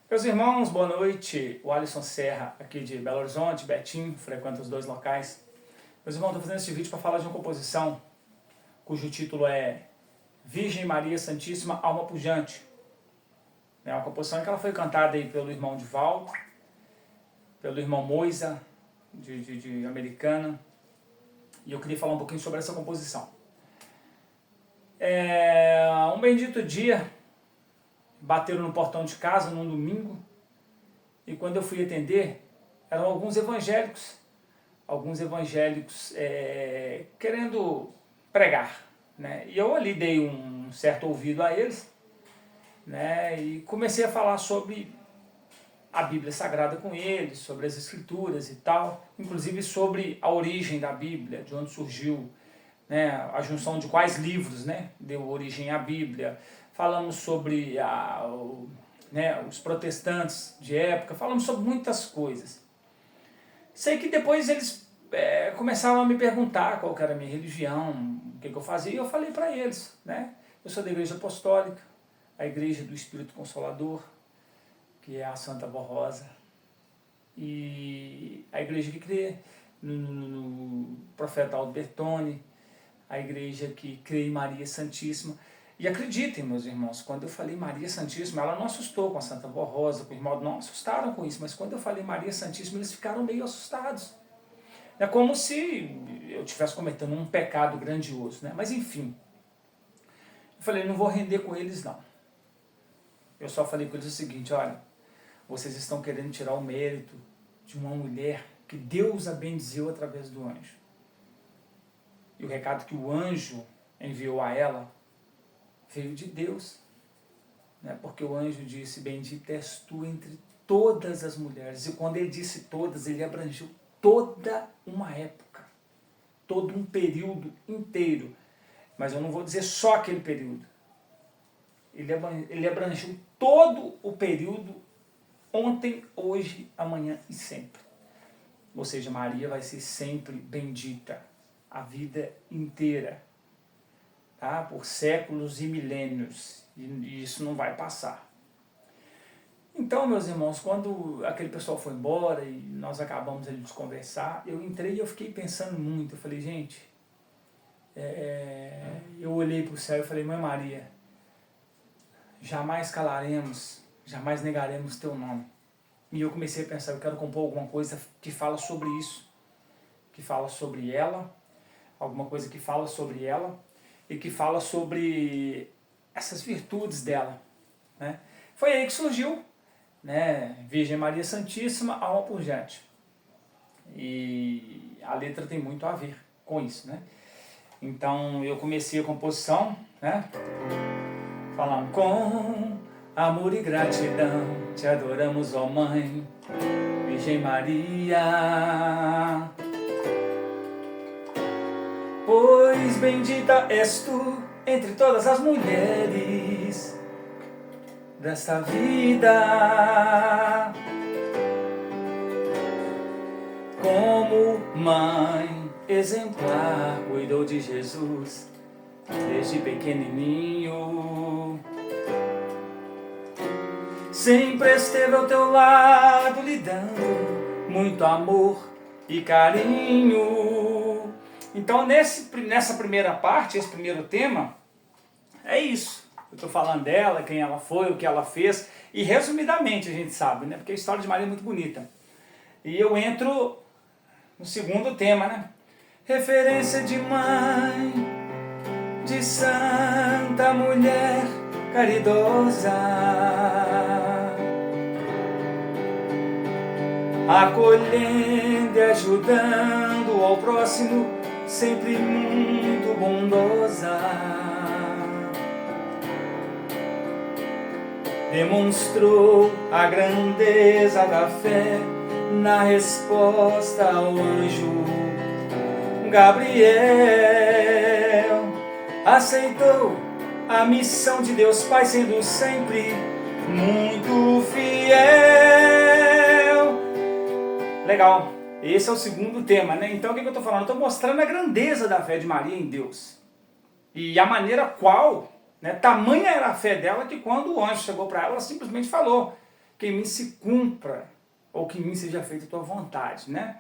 Meus irmãos, boa noite. O Alisson Serra, aqui de Belo Horizonte, Betim, frequenta os dois locais. Meus irmãos, estou fazendo este vídeo para falar de uma composição cujo título é Virgem Maria Santíssima, Alma Pujante. É uma composição que ela foi cantada aí pelo irmão Divaldo, pelo irmão Moisa, de Americana, e eu queria falar um pouquinho sobre essa composição. Um bendito dia, bateram no portão de casa num domingo, e quando eu fui atender, eram alguns evangélicos querendo pregar, né? E eu ali dei um certo ouvido a eles, né? E comecei a falar sobre a Bíblia Sagrada com eles, sobre as Escrituras e tal, inclusive sobre a origem da Bíblia, de onde surgiu, né, a junção de quais livros, né, deu origem à Bíblia. Falamos sobre os protestantes de época, falamos sobre muitas coisas. Sei que depois eles começaram a me perguntar qual que era a minha religião, o que eu fazia, e eu falei para eles, né, eu sou da Igreja Apostólica, a Igreja do Espírito Consolador, que é a Santa Borrosa, e a igreja que crê no profeta Albertone, a igreja que crê em Maria Santíssima. E acreditem, meus irmãos, quando eu falei Maria Santíssima, ela não assustou com a Santa Borrosa, com o irmão, não assustaram com isso, mas quando eu falei Maria Santíssima, eles ficaram meio assustados. É como se eu estivesse cometendo um pecado grandioso, né? Mas enfim, eu falei, não vou render com eles não. Eu só falei com eles o seguinte, olha, vocês estão querendo tirar o mérito de uma mulher que Deus a bendizeu através do anjo. E o recado que o anjo enviou a ela veio de Deus, né? Porque o anjo disse, bendita és tu entre todas as mulheres. E quando ele disse todas, ele abrangeu toda uma época, todo um período inteiro. Mas eu não vou dizer só aquele período. Ele abrangeu todo o período, ontem, hoje, amanhã e sempre. Ou seja, Maria vai ser sempre bendita a vida inteira, tá? Por séculos e milênios, e isso não vai passar. Então, meus irmãos, quando aquele pessoal foi embora e nós acabamos ali de conversar, eu entrei e eu fiquei pensando muito. Eu falei, gente, eu olhei para o céu e falei, Mãe Maria, jamais calaremos, jamais negaremos teu nome. E eu comecei a pensar, eu quero compor alguma coisa que fala sobre isso, que fala sobre ela, alguma coisa que fala sobre ela e que fala sobre essas virtudes dela, né? Foi aí que surgiu, né, Virgem Maria Santíssima, Alma Pujante. E a letra tem muito a ver com isso, né? Então eu comecei a composição, né, falando com amor e gratidão, te adoramos, ó Mãe, Virgem Maria. Pois bendita és tu entre todas as mulheres desta vida. Como mãe exemplar, cuidou de Jesus desde pequenininho. Sempre esteve ao teu lado, lhe dando muito amor e carinho. Então, nessa primeira parte, esse primeiro tema, é isso. Eu estou falando dela, quem ela foi, o que ela fez, e resumidamente a gente sabe, né? Porque a história de Maria é muito bonita. E eu entro no segundo tema, né? Referência de mãe, de santa mulher caridosa, acolhendo e ajudando ao próximo, sempre muito bondosa. Demonstrou a grandeza da fé na resposta ao anjo Gabriel. Aceitou a missão de Deus Pai, sendo sempre muito fiel. Legal, esse é o segundo tema, né? Então o que eu estou falando? Eu estou mostrando a grandeza da fé de Maria em Deus. E a maneira qual, né, tamanha era a fé dela que quando o anjo chegou para ela, ela simplesmente falou que em mim se cumpra, ou que em mim seja feita a tua vontade, né?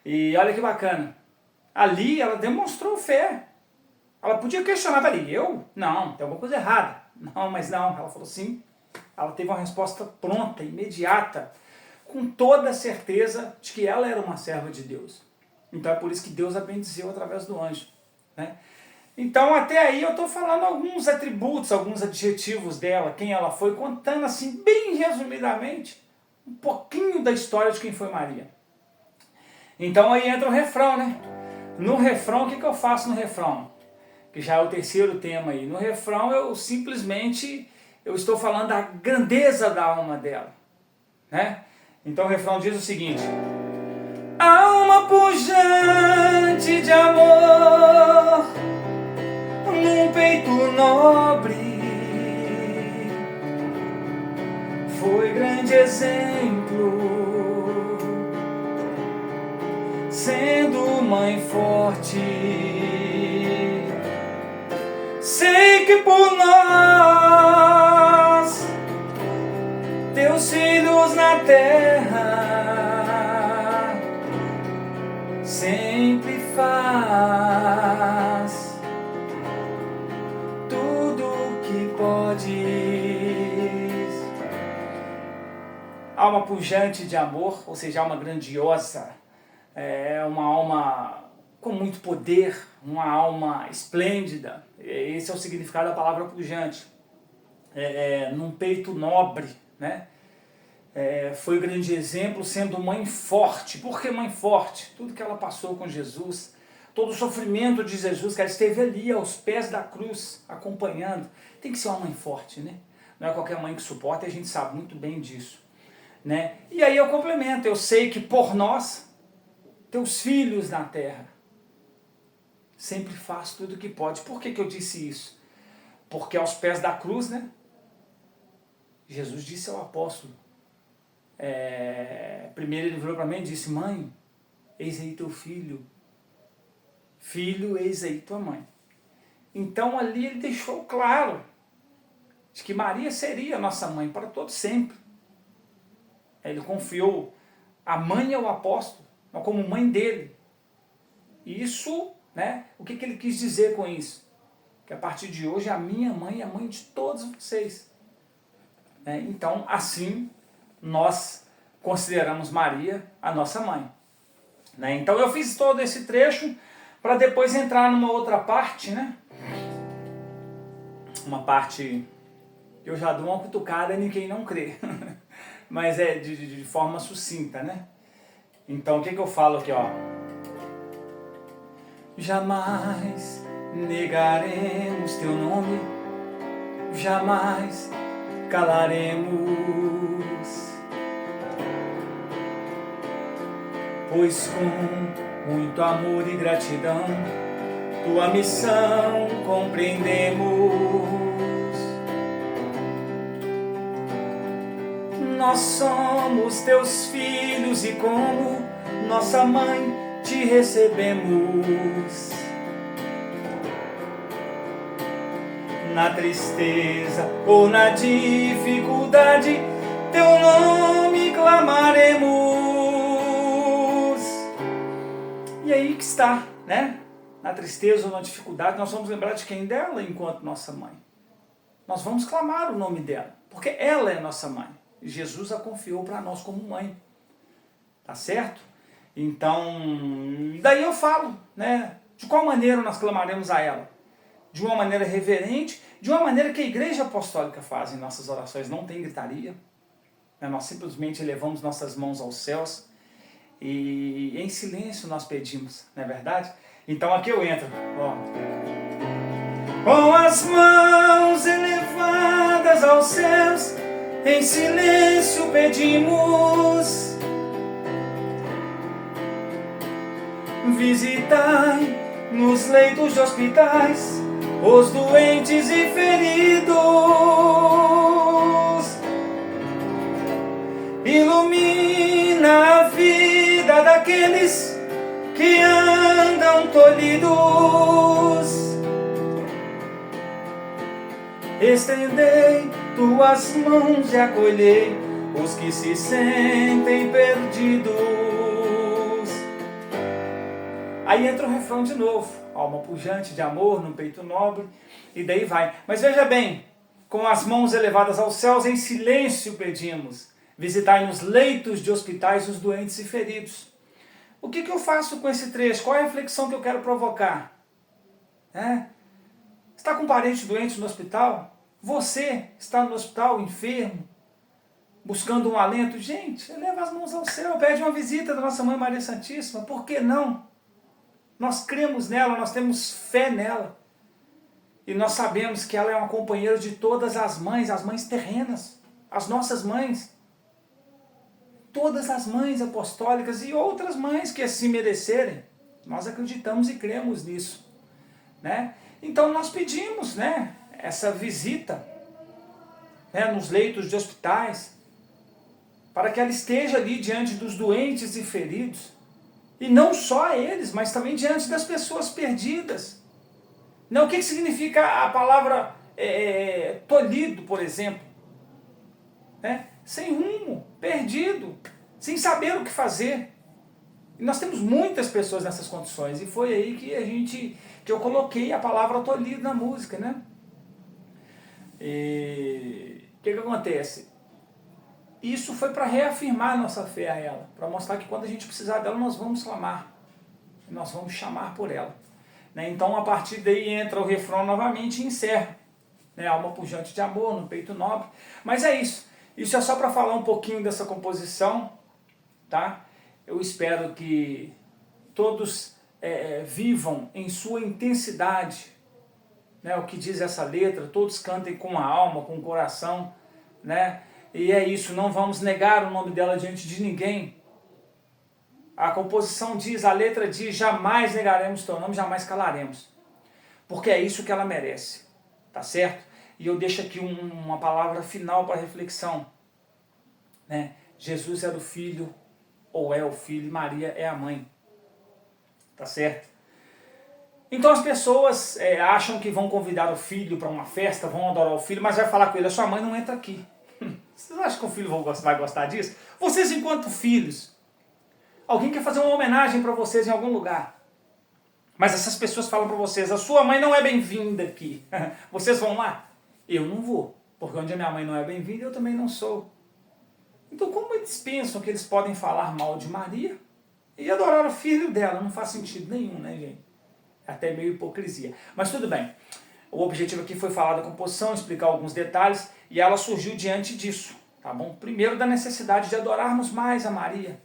E olha que bacana, ali ela demonstrou fé. Ela podia questionar, peraí, eu? Não, tem alguma coisa errada. Não, mas não, ela falou sim. Ela teve uma resposta pronta, imediata, com toda a certeza de que ela era uma serva de Deus. Então é por isso que Deus a bendizeu através do anjo, né? Então até aí eu estou falando alguns atributos, alguns adjetivos dela, quem ela foi, contando assim bem resumidamente um pouquinho da história de quem foi Maria. Então aí entra o refrão, né? No refrão, o que eu faço no refrão? Que já é o terceiro tema aí. No refrão eu estou falando da grandeza da alma dela, né? Então o refrão diz o seguinte: alma pujante de amor, num peito nobre, foi grande exemplo, sendo mãe forte. Sei que por nós, teus filhos na terra, sempre faz tudo o que podes. Alma pujante de amor, ou seja, alma grandiosa, é uma alma com muito poder, uma alma esplêndida. Esse é o significado da palavra pujante. Num peito nobre, né? Foi grande exemplo, sendo mãe forte. Por que mãe forte? Tudo que ela passou com Jesus, todo o sofrimento de Jesus, que ela esteve ali aos pés da cruz, acompanhando. Tem que ser uma mãe forte, né? Não é qualquer mãe que suporta, e a gente sabe muito bem disso, né? E aí eu complemento, eu sei que por nós, teus filhos na terra, sempre faz tudo o que pode. Por que eu disse isso? Porque aos pés da cruz, né? Jesus disse ao apóstolo, primeiro ele virou para mim e disse: mãe, eis aí teu filho. Filho, eis aí tua mãe. Então ali ele deixou claro de que Maria seria nossa mãe para todo sempre. Ele confiou a mãe ao apóstolo como mãe dele. Isso, né? O que ele quis dizer com isso? Que a partir de hoje a minha mãe é a mãe de todos vocês. Então, assim, nós consideramos Maria a nossa mãe. Então eu fiz todo esse trecho para depois entrar numa outra parte, né? Uma parte que eu já dou uma cutucada em quem não crê, mas é de forma sucinta, né? Então o que eu falo aqui, ó? Jamais negaremos teu nome, jamais calaremos, pois com muito amor e gratidão tua missão compreendemos. Nós somos teus filhos e como nossa mãe te recebemos. Na tristeza ou na dificuldade, teu nome clamaremos. E aí que está, né? Na tristeza ou na dificuldade, nós vamos lembrar de quem? Dela enquanto nossa mãe. Nós vamos clamar o nome dela, porque ela é nossa mãe. Jesus a confiou para nós como mãe. Tá certo? Então, daí eu falo, né? De qual maneira nós clamaremos a ela? De uma maneira reverente, de uma maneira que a Igreja Apostólica faz em nossas orações. Não tem gritaria, né? Nós simplesmente elevamos nossas mãos aos céus e em silêncio nós pedimos, não é verdade? Então aqui eu entro, ó. Com as mãos elevadas aos céus, em silêncio pedimos. Visitai nos leitos de hospitais os doentes e feridos. Ilumina a vida daqueles que andam tolhidos. Estendei tuas mãos e acolhei os que se sentem perdidos. Aí entra o refrão de novo, alma pujante de amor no peito nobre, e daí vai. Mas veja bem, com as mãos elevadas aos céus, em silêncio pedimos, visitai nos leitos de hospitais os doentes e feridos. O que eu faço com esse trecho? Qual é a reflexão que eu quero provocar? Está com um parente doente no hospital? Você está no hospital, enfermo, buscando um alento? Gente, eleva as mãos ao céu, pede uma visita da nossa Mãe Maria Santíssima. Por que não? Nós cremos nela, nós temos fé nela. E nós sabemos que ela é uma companheira de todas as mães terrenas, as nossas mães. Todas as mães apostólicas e outras mães que assim merecerem. Nós acreditamos e cremos nisso. Então nós pedimos essa visita nos leitos de hospitais, para que ela esteja ali diante dos doentes e feridos. E não só a eles, mas também diante das pessoas perdidas. O que significa a palavra tolhido, por exemplo? Sem rumo, perdido, sem saber o que fazer. E nós temos muitas pessoas nessas condições, e foi aí que eu coloquei a palavra tolhido na música. E o que acontece? Isso foi para reafirmar nossa fé a ela, para mostrar que quando a gente precisar dela, nós vamos clamar, nós vamos chamar por ela. Então, a partir daí entra o refrão novamente e encerra. Alma pujante de amor no peito nobre. Mas é isso. Isso é só para falar um pouquinho dessa composição. Tá? Eu espero que todos vivam em sua intensidade o que diz essa letra. Todos cantem com a alma, com o coração. E é isso, não vamos negar o nome dela diante de ninguém. A composição diz, a letra diz, jamais negaremos teu nome, jamais calaremos. Porque é isso que ela merece, tá certo? E eu deixo aqui uma palavra final para reflexão. Jesus era o filho, ou é o filho, e Maria é a mãe. Tá certo? Então as pessoas acham que vão convidar o filho para uma festa, vão adorar o filho, mas vai falar com ele, a sua mãe não entra aqui. Vocês acham que o filho vai gostar disso? Vocês enquanto filhos, alguém quer fazer uma homenagem para vocês em algum lugar. Mas essas pessoas falam para vocês, a sua mãe não é bem-vinda aqui. Vocês vão lá? Eu não vou. Porque onde a minha mãe não é bem-vinda, eu também não sou. Então como eles pensam que eles podem falar mal de Maria e adorar o filho dela? Não faz sentido nenhum, gente? É até meio hipocrisia. Mas tudo bem. O objetivo aqui foi falar da composição, explicar alguns detalhes, e ela surgiu diante disso. Tá bom? Primeiro, da necessidade de adorarmos mais a Maria,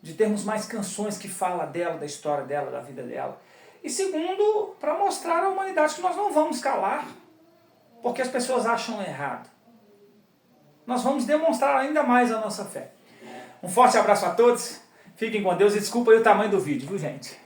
de termos mais canções que falam dela, da história dela, da vida dela. E segundo, para mostrar à humanidade que nós não vamos calar, porque as pessoas acham errado. Nós vamos demonstrar ainda mais a nossa fé. Um forte abraço a todos, fiquem com Deus e desculpa aí o tamanho do vídeo, viu gente?